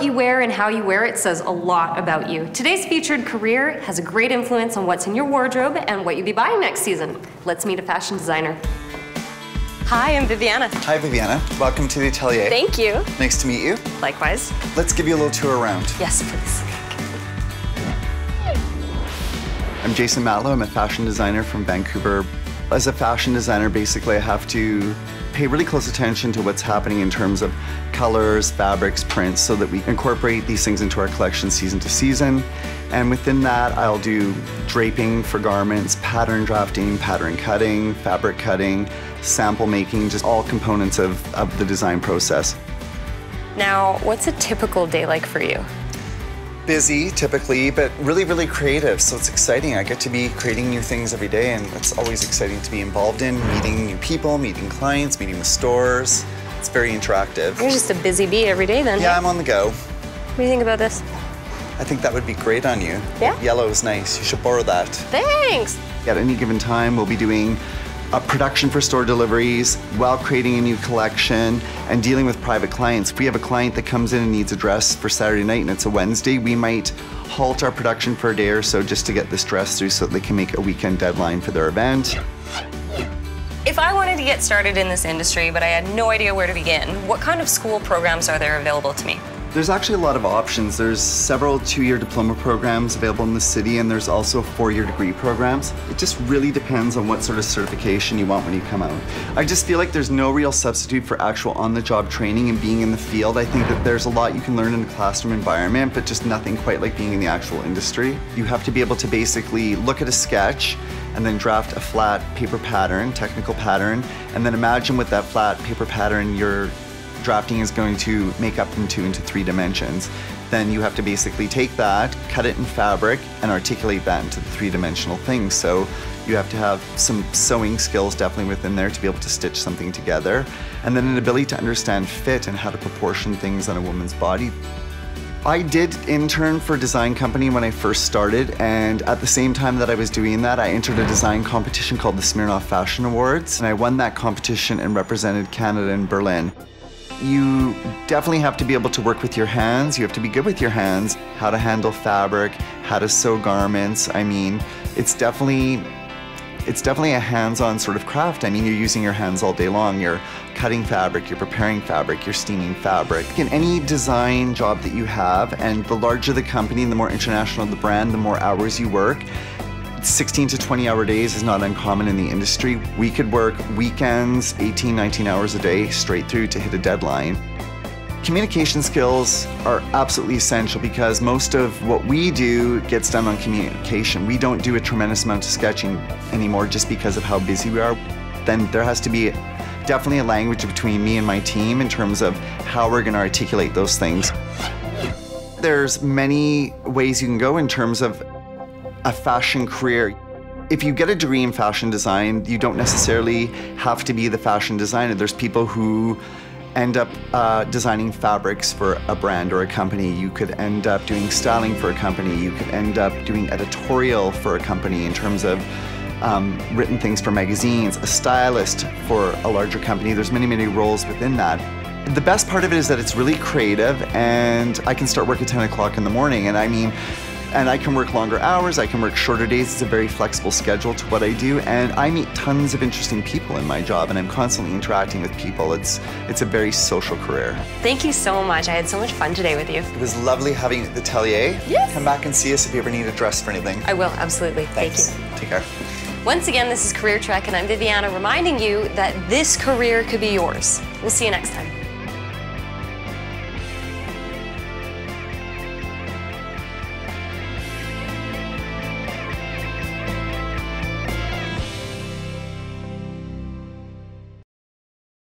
What you wear and how you wear it says a lot about you. Today's featured career has a great influence on what's in your wardrobe and what you'll be buying next season. Let's meet a fashion designer. Hi, I'm Viviana. Hi, Viviana. Welcome to the atelier. Thank you. Nice to meet you. Likewise. Let's give you a little tour around. Yes, please. I'm Jason Matlow. I'm a fashion designer from Vancouver. As a fashion designer, basically, I have to pay really close attention to what's happening in terms of colors, fabrics, prints, so that we incorporate these things into our collection season to season. And within that, I'll do draping for garments, pattern drafting, pattern cutting, fabric cutting, sample making, just all components of the design process. Now, what's a typical day like for you? Busy, typically, but really, really creative, so it's exciting. I get to be creating new things every day, and it's always exciting to be involved in, meeting new people, meeting clients, meeting with stores. It's very interactive. You're just a busy bee every day then. Yeah, I'm on the go. What do you think about this? I think that would be great on you. Yeah? Yellow is nice. You should borrow that. Thanks! At any given time, we'll be doing a production for store deliveries while creating a new collection and dealing with private clients. If we have a client that comes in and needs a dress for Saturday night and it's a Wednesday, we might halt our production for a day or so just to get this dress through so that they can make a weekend deadline for their event. If I wanted to get started in this industry, but I had no idea where to begin, what kind of school programs are there available to me? There's actually a lot of options. There's several 2-year diploma programs available in the city, and there's also 4-year degree programs. It just really depends on what sort of certification you want when you come out. I just feel like there's no real substitute for actual on-the-job training and being in the field. I think that there's a lot you can learn in a classroom environment, but just nothing quite like being in the actual industry. You have to be able to basically look at a sketch and then draft a flat paper pattern, technical pattern, and then imagine what that flat paper pattern you're drafting is going to make up into 3 dimensions. Then you have to basically take that, cut it in fabric, and articulate that into the 3-dimensional thing. So you have to have some sewing skills definitely within there to be able to stitch something together, and then an ability to understand fit and how to proportion things on a woman's body. I did intern for a design company when I first started, and at the same time that I was doing that, I entered a design competition called the Smirnoff Fashion Awards, and I won that competition and represented Canada in Berlin. You definitely have to be able to work with your hands. You have to be good with your hands, how to handle fabric, how to sew garments. I mean, it's definitely a hands-on sort of craft. I mean, you're using your hands all day long. You're cutting fabric, you're preparing fabric, you're steaming fabric. In any design job that you have, and the larger the company and the more international the brand, the more hours you work. 16 to 20-hour days is not uncommon in the industry. We could work weekends, 18, 19 hours a day, straight through to hit a deadline. Communication skills are absolutely essential because most of what we do gets done on communication. We don't do a tremendous amount of sketching anymore just because of how busy we are. Then there has to be definitely a language between me and my team in terms of how we're going to articulate those things. There's many ways you can go in terms of a fashion career. If you get a degree in fashion design, you don't necessarily have to be the fashion designer. There's people who end up designing fabrics for a brand or a company. You could end up doing styling for a company. You could end up doing editorial for a company in terms of written things for magazines, a stylist for a larger company. There's many, many roles within that. The best part of it is that it's really creative, and I can start work at 10 o'clock in the morning. And I can work longer hours, I can work shorter days. It's a very flexible schedule to what I do, and I meet tons of interesting people in my job, and I'm constantly interacting with people. It's a very social career. Thank you so much. I had so much fun today with you. It was lovely having you at the atelier. Yes. Come back and see us if you ever need a dress for anything. I will, absolutely. Thanks. Thank you. Take care. Once again, this is Career Trek, and I'm Viviana reminding you that this career could be yours. We'll see you next time.